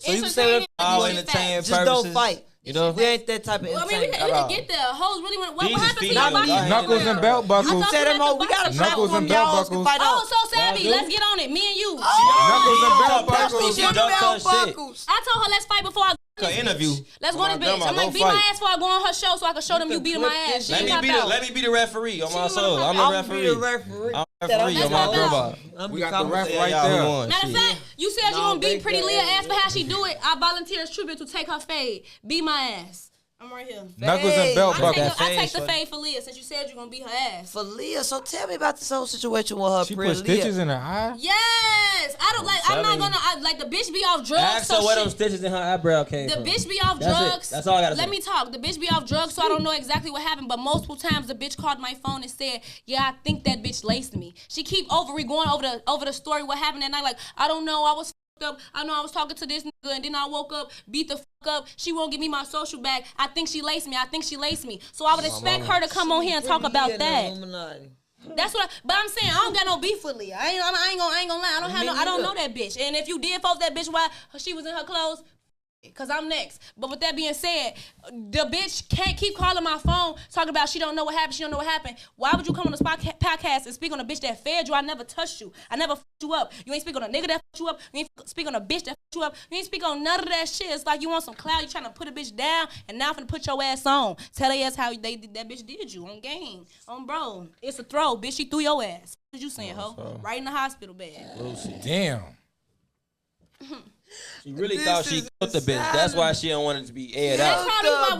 So you say all entertainment just purposes. don't fight. You know, we ain't that type of entertainment. We can get there. Hoes really want. What happened to Not your me. Knuckles and belt buckles. You said them all. We got a Knuckles and belt buckles. Oh, so Savvy, let's get on it. Me and you. Knuckles and belt buckles. She ducked her shit. I told her let's fight before I Her interview. Let's go to the bitch. I'm like, beat my ass before I go on her show so I can show them you beating my ass. Let me be the referee on my soul. I'm the referee. I'm the referee on my grandma. We got the ref right there. Matter of fact, you said you gonna beat Pretty Liyah ass for how she do it. I volunteer as tribute to take her fade. Beat my ass. I'm right here. Knuckles and belt buckles. I take the fade for Liyah since you said you're gonna beat her ass. For Liyah, so tell me about this whole situation with her. She put stitches in her eye? Yes. I don't like, I'm not gonna, like the bitch be off drugs. Ask her where them stitches in her eyebrow came from. The bitch be off drugs. That's all I gotta say. Let me talk. The bitch be off drugs, so I don't know exactly what happened, but multiple times the bitch called my phone and said, yeah, I think that bitch laced me. She keep going over the story, what happened that night, like, I don't know, I was up. I know I was talking to this nigga and then I woke up, beat the up. She won't give me my social back. I think she laced me. So I would expect her to come on here and talk about that. That's what. But I'm saying I don't got no beef with Liyah. I ain't gonna lie. I don't know that bitch. And if you did post that bitch while she was in her clothes, cause I'm next. But with that being said, the bitch can't keep calling my phone talking about she don't know what happened. Why would you come on the podcast and speak on a bitch that fed you? I never touched you. I never fucked you up. You ain't speak on a nigga that fucked you up. You ain't speak on a bitch that fucked you up. You ain't speak on none of that shit. It's like you want some clout. You trying to put a bitch down and now I'm finna put your ass on. Tell her ass how that bitch did you on game. On bro. It's a throw. Bitch, she threw your ass. What you saying, ho? Right in the hospital bed. Damn. She really thought she killed the bitch. That's why she don't want it to be aired out.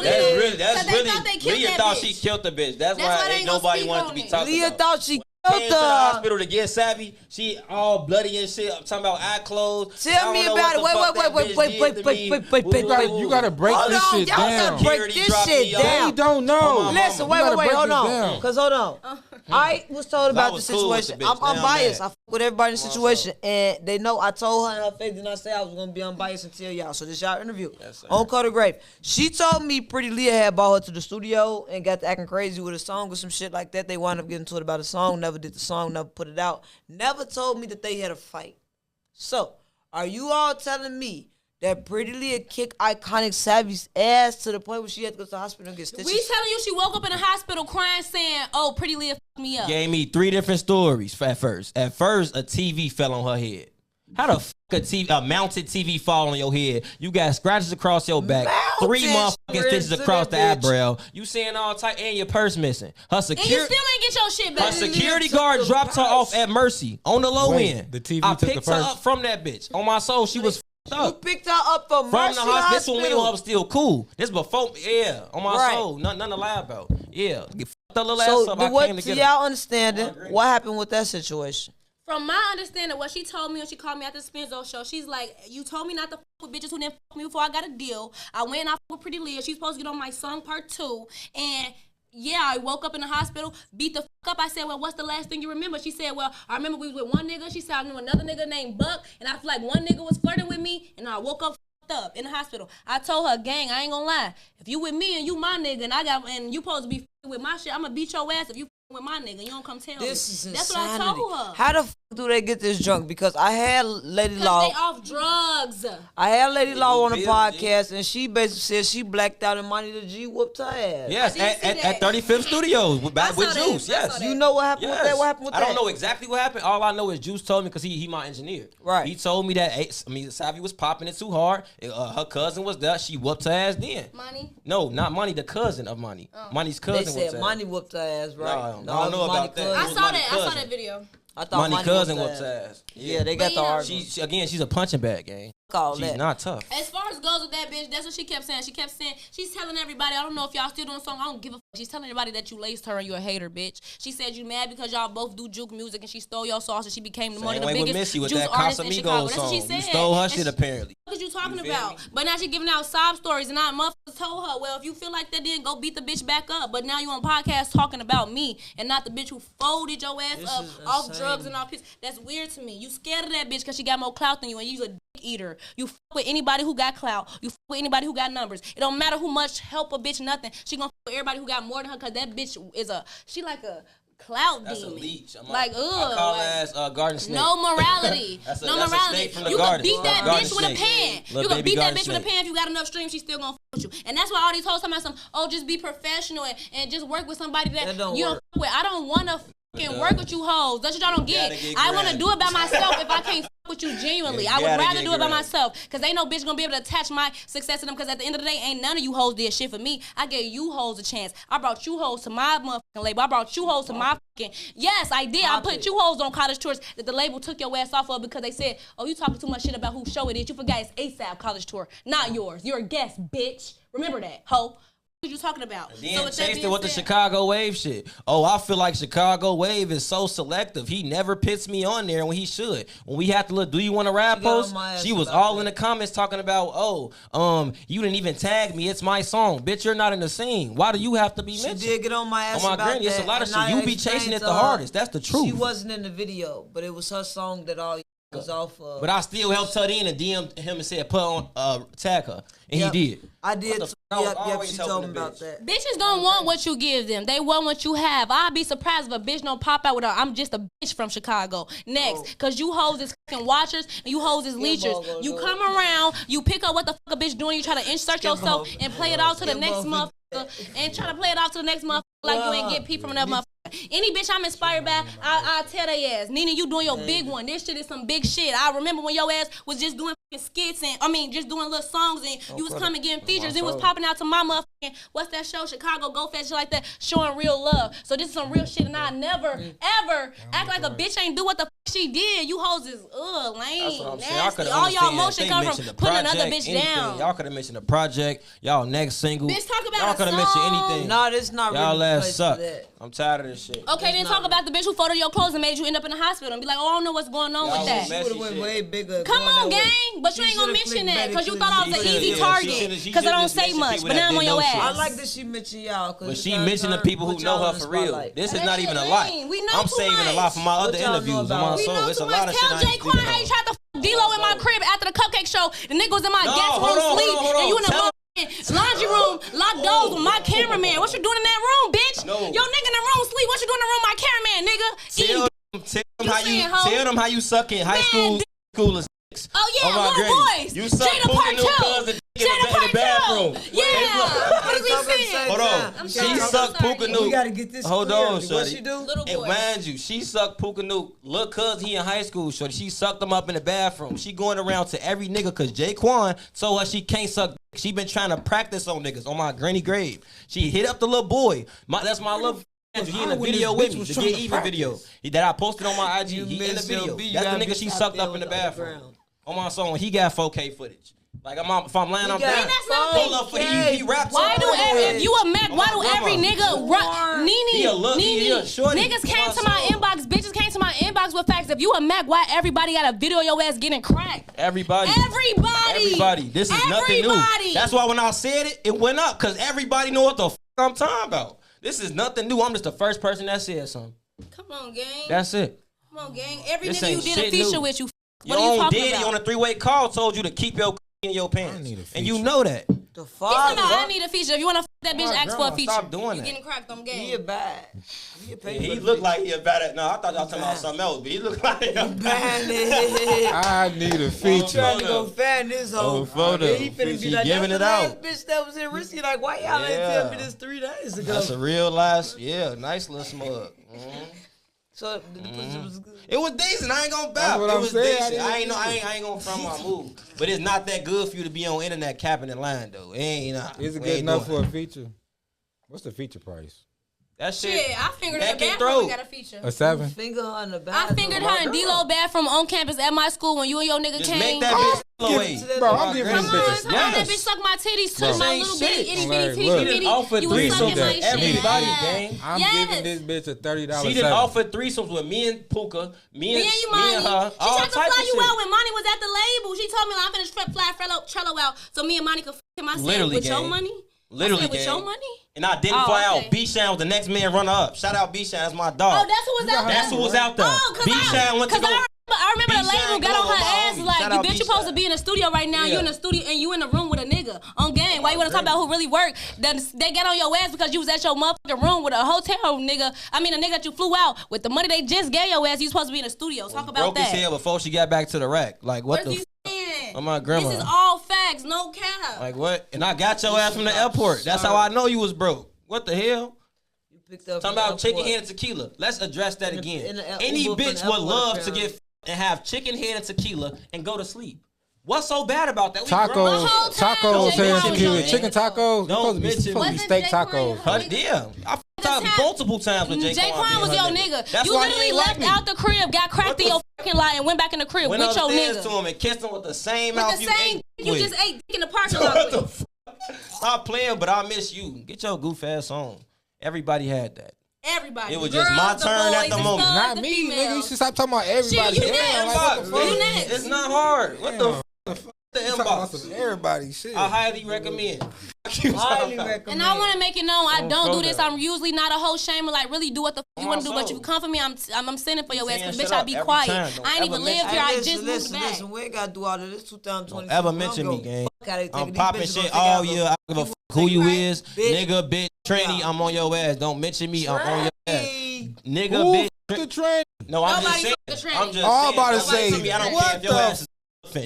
That's really. Liyah thought she killed the bitch. That's why ain't nobody wanted to be talking about. Liyah thought she came to the hospital to get Savvy. She all bloody and shit. I'm talking about eye clothes. Tell me about it. Wait. You gotta break this shit down. Break this shit down. You don't know. Listen, wait, hold on. Cause hold on. I was told about the situation. I'm unbiased. I fuck with everybody in the situation, and they know I told her in her face, did not say I was gonna be unbiased and tell y'all. So this y'all interview on Carter Grave. She told me Pretty Liyah had brought her to the studio and got to acting crazy with a song or some shit like that. They wound up getting to it about a song. Never did the song. Never put it out. Never told me that they had a fight. So are you all telling me that Pretty Liyah kicked iconic Savy's ass to the point where she had to go to the hospital and get stitches? We telling you she woke up in the hospital crying saying, oh, Pretty Liyah fucked me up. Gave me 3 different stories at first. At first, a TV fell on her head. How the fuck a mounted TV fall on your head? You got scratches across your back, 3 motherfucking stitches across the eyebrow. You seeing all tight and your purse missing. Her security, and you still ain't get your shit back. Her security guard dropped her off at Mercy on the low end. The TV I took picked the her purse. up from that bitch. On my soul, she was up. You picked her up from Mercy the hospital. This one we Hospital. was still cool. This before, on my soul. Nothing to lie about. Yeah. Get fucked her little ass up. I came to get her. y'all understanding what happened with that situation? From my understanding, what she told me when she called me at the Spinzo show, she's like, you told me not to fuck with bitches who didn't fuck me before I got a deal. I went and I fucked with Pretty Liyah. She's supposed to get on my song part 2. And yeah, I woke up in the hospital, beat the fuck up. I said, well, what's the last thing you remember? She said, well, I remember we was with one nigga. She said, I knew another nigga named Buck. And I feel like one nigga was flirting with me. And I woke up up in the hospital. I told her, gang, I ain't gonna lie. If you with me and you my nigga and you supposed to be with my shit, I'm gonna beat your ass if you with my nigga. You don't come tell me. This is insanity. That's what I told her. How the fuck do they get this drunk? Because I had Lady Cause Law. they off drugs. I had Lady Law on the podcast, and she basically said she blacked out and Money the G whooped her ass. Yes, at 35th Studios with Juice. Yes. You know what happened with that? What happened with that? I don't know exactly what happened. All I know is Juice told me because he my engineer. Right. He told me that Savvy was popping it too hard. Her cousin was there. She whooped her ass then. Money? No, not Money. The cousin of Money. Money's cousin. They said Money whooped her ass, right? No, I don't know about that. I saw that video. I thought Money cousin whooped her ass. Yeah, they got the argument. She's a punching bag, gang. She's not tough. As far as goes with that bitch, that's what she kept saying. She's telling everybody, I don't know if y'all still doing a song, I don't give a fuck. She's telling everybody that you laced her and you're a hater, bitch. She said you mad because y'all both do juke music and she stole your sauce and she became one of the biggest juice artists in Chicago. That's what she said. You stole her shit apparently. What are you talking about? But now she giving out sob stories and I motherfuckers told her, well, if you feel like that, then go beat the bitch back up. But now you on podcast talking about me and not the bitch who folded your ass up off drugs and all piss. That's weird to me. You scared of that bitch because she got more clout than you and you's a dick eater. You fuck with anybody who got clout. You fuck with anybody who got numbers. It don't matter who much help a bitch, nothing. She gonna fuck with everybody who got more than her because that bitch is she like a clout That's demon. a leech. Like, I call that garden snake. No morality. That's a morality. snake from the You garden. can beat that Garden bitch with a snake. pan. Little You can baby beat that garden bitch with a snake. pan if you got enough streams. She's still gonna fuck with you. And that's why all these hoes talking about some. Oh, just be professional and just work with somebody that you don't fuck with. I don't wanna fucking work with you hoes. That's what y'all don't get. I wanna do it by myself if I can't fuck with you genuinely. I would rather do it by myself. Cause ain't no bitch gonna be able to attach my success to them. Cause at the end of the day, ain't none of you hoes did shit for me. I gave you hoes a chance. I brought you hoes to my motherfucking label. I brought you hoes to my fucking. Yes, I did. I put you hoes on college tours that the label took your ass off of because they said, oh, you talking too much shit about whose show it is. You forgot it's ASAVV college tour, not yours. You're a guest, bitch. Remember that, hoe. What you talking about? Then chased it with the Chicago Wave shit. Oh, I feel like Chicago Wave is so selective. He never puts me on there when he should. When we have to look, do you want to rap post? She was all in the comments talking about, you didn't even tag me. It's my song. Bitch, you're not in the scene. Why do you have to be mentioned? She did get on my ass about granny, that. it's a lot of shit. You be chasing it the hardest. That's the truth. She wasn't in the video, but it was her song that all was off of. But I still helped her in and DM'd him and said, put on, tag her. And he did. I did. Yep, she told me about that. that. Bitches don't want what you give them. They want what you have. I'd be surprised if a bitch don't pop out with her. I'm just a bitch from Chicago. Next. Cause you hoes is fucking watchers and you hoes is leechers. You come around, you pick up what the fuck a bitch doing, you try to insert yourself and play it out to the next motherfucker. And try to play it off to the next motherfucker like you ain't get peep from that motherfucker. Any bitch I'm inspired by, I tell they ass. Nina, you doing your big one. This shit is some big shit. I remember when your ass was just doing skits and just doing little songs and you was coming getting features. It was popping out to my motherfucking, what's that show? Chicago Go Fest, shit like that, showing real love. So this is some real shit and I never, ever act like a bitch ain't do what the fuck she did. You hoes is, lame, nasty. All y'all motion come from putting another bitch down. Y'all could have mentioned the project, y'all next single. Bitch, talk about y'all could have mentioned anything. No, this not y'all really ass suck. I'm tired of this shit. Okay, then talk about the bitch who folded your clothes and made you end up in the hospital and be like, oh, I don't know what's going on with that. She would have went way bigger. Come on, gang. But you ain't gonna mention that because you thought I was an easy target because I don't say much. But now I'm on your ass. I like that she mentioned y'all. But she mentioned the people who know her for real. This is not even a lot. I'm saving a lot for my other interviews on my soul. It's a lot of shit I ain't speaking on. He tried to D-Lo in my crib after the cupcake show. The nigga was in my guest room sleep and you in the laundry room, locked doors with my cameraman. What you doing in that room, bitch? No. Yo, nigga in the room sleep. What you doing in the room, my cameraman, nigga? Tell them how you suck in high school. Oh yeah, little boys. You suck Jada Part 2. Jada Part 2. bathroom. Yeah. What is he saying? Hold on. She sucked Puka Nuke. We gotta get this. Hold on, What shorty. she do? Little And boy. mind you, she sucked Puka Nuke. Look, cuz he in high school, shorty. She sucked him up in the bathroom. She going around to every nigga cause Jaquan told her she can't suck. She been trying to practice on niggas on my granny grave. She hit up the little boy. That's my little. He in the video with me, the Get Even video that I posted on my IG. He in the video. That's the nigga she sucked up in the bathroom. On my song, he got 4K footage. Like if I'm lying, I'm down. Hold up for he raps. Why do if you a Mac? Why do every nigga Nene? Niggas came to my inbox. Bitches came to my inbox with facts. If you a Mac, why everybody got a video of your ass getting cracked? Everybody. This is nothing new. That's why when I said it, it went up because everybody know what the fuck I'm talking about. This is nothing new. I'm just the first person that said something. Come on, gang. That's it. Come on, gang. Every nigga you did a feature with, you. What your are you own talking daddy about? on a 3-way call told you to keep your in your pants, and you know that. The fuck? I need a feature. If you want to that bitch, ask for a feature. Stop doing you that. getting cracked on game. He a bad. He looked like he a bad. No, I thought y'all talking about something else, but he looked like a bad. I need a feature. Trying to go fan this whole photo. He finna be like, giving that's it the out. last bitch that was in risky. Like, why y'all ain't tell me this 3 days ago? That's a real last. Yeah, nice little smug. So the pussy was good. It was decent. I ain't gonna bow. It was decent. I ain't gonna front my move. But it's not that good for you to be on internet capping in line though. It ain't. Is it good enough for a feature? What's the feature price? That shit. I fingered her in the bathroom. Got a feature. A 7. Finger her in the bathroom. I fingered her in D-Lo bathroom on campus at my school when you and your nigga Just came. make that bitch away. Bro, I'm giving Come this on, bitch. that bitch suck my titties too. My little bitty itty bitty titty She done offered threesomes with everybody, gang. I'm giving this bitch a $30. She done offered threesomes with me and Puka, me and her. She tried to fly you out when Monty was at the label. She told me like, I'm finna fly Trello out so me and Monty could f him. I said, with your money? Literally, with your money? And I didn't fly out. B-Shine was the next man runner up. Shout out B-Shine, that's my dog. Oh, that's who was out there. That's who was out there. B-Shine went to go. I remember the lady who got on her ass like, you bitch, you supposed to be in the studio right now. Yeah. You in the studio and you in the room with a nigga on game. Why you want to talk about who really worked? They got on your ass because you was at your motherfucking room with a hotel nigga. I mean, a nigga that you flew out with the money they just gave your ass. You supposed to be in the studio. Talk about that. Broke his head before she got back to the rack. Like, what the saying? I'm my grandma. This is all facts, no cap. Like, what? And I got your ass from the airport. That's how I know you was broke. What the hell? Talking about chicken head and tequila. Let's address that again. Any bitch would love to get and have chicken head and tequila and go to sleep. What's so bad about that? Tacos and tequila. Chicken tacos. Don't mention supposed to be steak tacos. Yeah. I talked multiple times with Jaquan was your nigga. You literally left out the crib, got cracked in your fucking lie, and went back in the crib with your nigga. To him and kissed him with the same mouth you just ate dick in the parking lot with. Stop playing, but I miss you. Get your goof ass on. Everybody had that. Everybody. It was just my turn at the moment. Not me, nigga. You should stop talking about everybody. Shit, you next. It's not hard. What the the inbox? Everybody, shit. I highly recommend. And I want to make it known, I don't do this. I'm usually not a whole shamer. Like, really do what the fuck you want to do. But you come for me, I'm sending for your ass. Cause bitch, I be quiet. I ain't even live here. I just moved back. Listen, we ain't got to do all of this 2020. Don't ever mention me, gang. I'm popping shit all year. I don't give a fuck who you is. Nigga, bitch, tranny, I'm on your ass. Don't mention me. I'm on your ass. Nigga, bitch. The tranny? No, I'm just saying. I'm just all about to say. I don't care if your ass is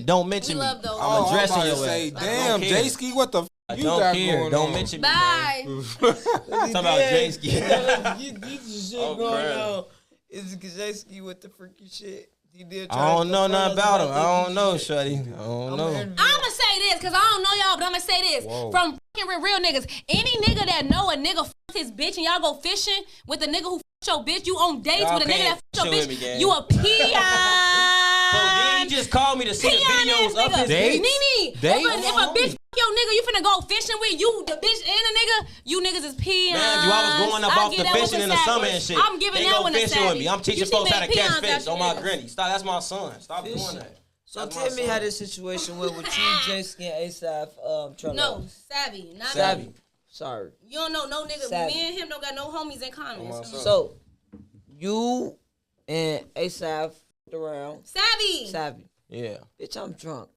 don't mention me. I'm addressing your ass. Damn, J-Ski, what the I don't care. Don't mention me. Bye. Talking about J-Ski. You shit going on. It's J-Ski with the freaky shit. I don't know nothing about him. I don't know, shorty. I don't know. I'm gonna say this because I don't know y'all, but I'm gonna say this. From fucking real niggas, any nigga that know a nigga fucked his bitch and y'all go fishing with a nigga who fucked your bitch, you on dates with a nigga that fucked your bitch, you a peon. So then he just called me to see the videos of his dates. Nene, if a bitch fuck your nigga, you finna go fishing with you, the bitch and a nigga, you niggas is peons. Man, I was going up off the fishing in the summer and shit. I'm giving that one a fishing with me. I'm teaching folks how to catch fish on my granny. Stop, that's my son. Stop doing that. So tell me how this situation went with you, J-Skin, ASAVV, Trello. No, Savy, not Savy. Sorry. You don't know no nigga. Savvy. Me and him don't got no homies in common. So, you and ASAVV around. Savy. Savvy. Yeah. Bitch, I'm drunk.